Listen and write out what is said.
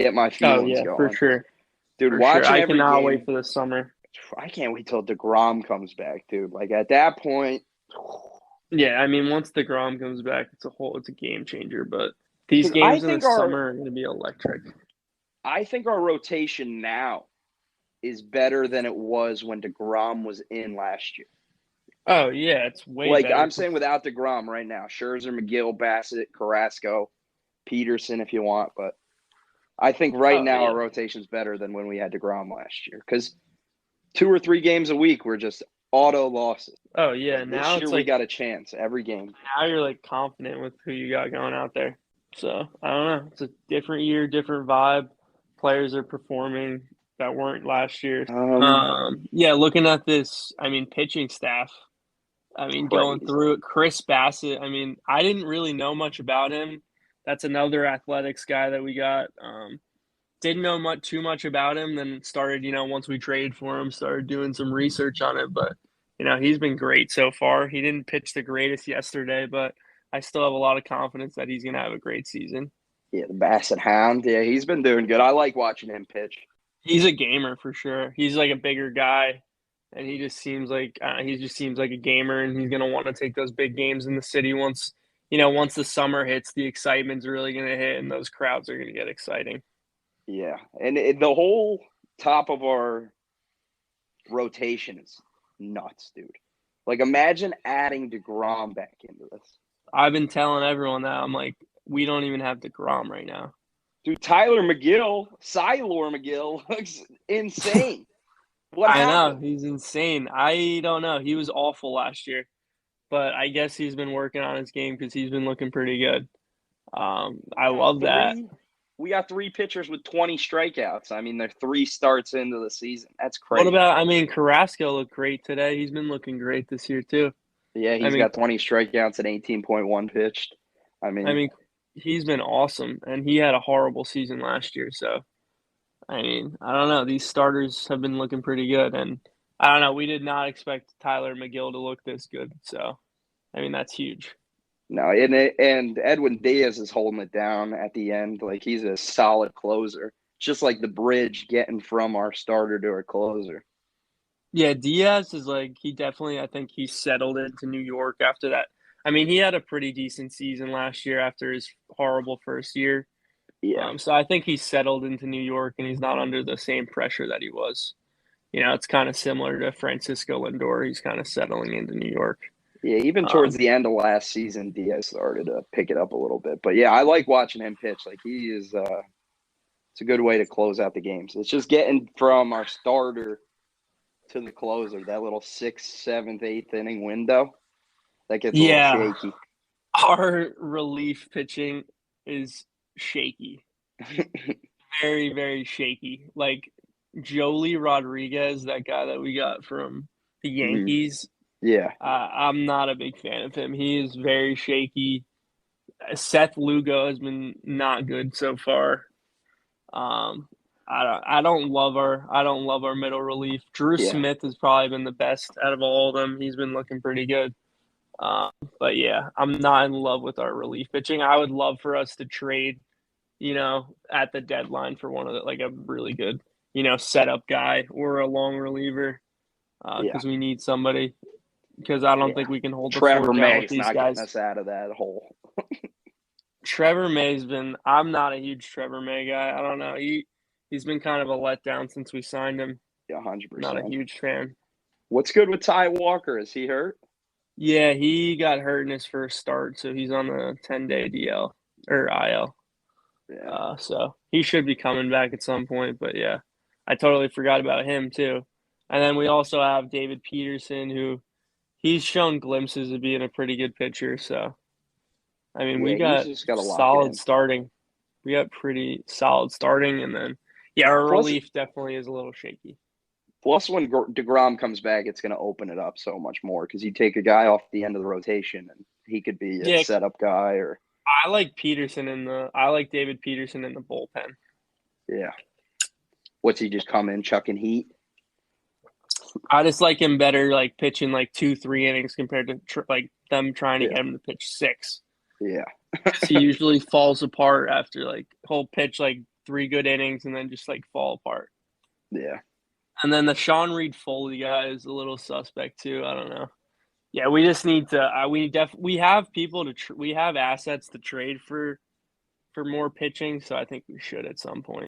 get my Oh feelings yeah, for going. sure, Dude, for sure. watching I every cannot wait game, for the summer. I can't wait till Degrom comes back, dude. Like at that point, Yeah, I mean, once Degrom comes back, it's a game changer. But these because I games in the think summer are going to be electric. our rotation now is better than it was when Degrom was in last year. Oh yeah, it's way Like better I'm for saying, without Degrom right now, Scherzer, McGill, Bassett, Carrasco, Peterson, if you want, but I think right Oh now our yeah. rotation's better than when we had Degrom last year because 2 or 3 games a week were just auto losses. Oh yeah. Like this Now year, it's we like got a chance every game. now you're like confident with who you got going out there. So I don't know. It's a different year, different vibe. Players are performing that weren't last year. Um, Yeah, looking at this, I mean, pitching staff. I mean, going Crazy. through it, Chris Bassit. I mean, I didn't really know much about him. That's another athletics guy that we got. Didn't know too much about him. Then started, once we traded for him, started doing some research on it. But he's been great so far. He didn't pitch the greatest yesterday, but I still have a lot of confidence that he's going to have a great season. Yeah, the Basset Hound. Yeah, he's been doing good. I like watching him pitch. He's a gamer for sure. He's like a bigger guy, and he just seems like a gamer, and he's going to want to take those big games in the city once. Once the summer hits, the excitement's really going to hit, and those crowds are going to get exciting. Yeah, and the whole top of our rotation is nuts, dude. Like imagine adding Degrom back into this. I've been telling everyone that I'm like, we don't even have DeGrom right now. Dude, Tylor Megill looks insane. What I know happened? he's insane. I don't know. He was awful last year, but I guess he's been working on his game because he's been looking pretty good. We I got love that. three. We got 3 pitchers with 20 strikeouts. I mean, they're 3 starts into the season. That's What crazy. about? I mean, Carrasco looked great today. He's been looking great this year too. Yeah, I he's mean, got 20 strikeouts and 18.1 pitched. I I mean, mean, he's been awesome, and he had a horrible season last year. So, I mean, I don't know. These starters have been looking pretty good, and I don't know. We did not expect Tylor Megill to look this good. So, I mean, that's huge. no, and Edwin Diaz is holding it down at the end. Like he's a solid closer. Just like the bridge getting from our starter to our closer. Yeah, Diaz is like he definitely. I think he settled into New York after that. I mean, he had a pretty decent season last year after his horrible first year. Yeah, So I think he's settled into New York and he's not under the same pressure that he was. It's kind of similar to Francisco Lindor. He's kind of settling into New York. yeah. Even towards Um, the end of last season, Diaz started to pick it up a little bit. But yeah, I like watching him pitch. Like he is. It's a good way to close out the games. It's just getting from our starter to the closer. That little sixth, seventh, eighth inning window that gets a little yeah, shaky. our relief pitching is shaky, very, very shaky. Like Jolie Rodriguez, that guy that we got from the Mhm. Yankees. Yeah, I'm not a big fan of him. He is very shaky. Seth Lugo has been not good so far. Um, I don't love our middle relief. Drew yeah. Smith has probably been the best out of all of them. He's been looking pretty good. But yeah, I'm not in love with our relief pitching. I would love for us to trade, at the deadline for one of the like a really good, setup guy or a long reliever, Yeah, because we need somebody. Because I don't yeah. think we can hold the Trevor fort down with May's these not getting guys. us out of that hole. Trevor May's been. I'm not a huge Trevor May guy. I don't know. He's been kind of a letdown since we signed him. Yeah, Not a 100%. huge fan. What's good with Ty Walker? Is he hurt? Yeah, he got hurt in his first start, so he's on the 10-day DL or IL. Yeah, So he should be coming back at some point. But yeah, I totally forgot about him too. And then we also have David Peterson, who he's shown glimpses of being a pretty good pitcher. So I mean, we yeah. He's got just got to lock it solid in. starting. We got pretty solid starting, and then yeah, our Plus, relief definitely is a little shaky. plus when Degrom comes back, it's going to open it up so much more because you take a guy off the end of the rotation and he could be a Yeah, setup guy or I like David Peterson in the bullpen. yeah. What's he just come in chucking heat? I just like him better, like pitching like 2, 3 innings compared to like them trying to Yeah, get him to pitch six. yeah, Because he usually falls apart after like whole pitch like 3 good innings and then just like fall apart. Yeah. And then the Sean Reed Foley guy is a little suspect too. I don't know. Yeah, we just need to. We have people to. We have assets to trade for more pitching, so I think we should at some point.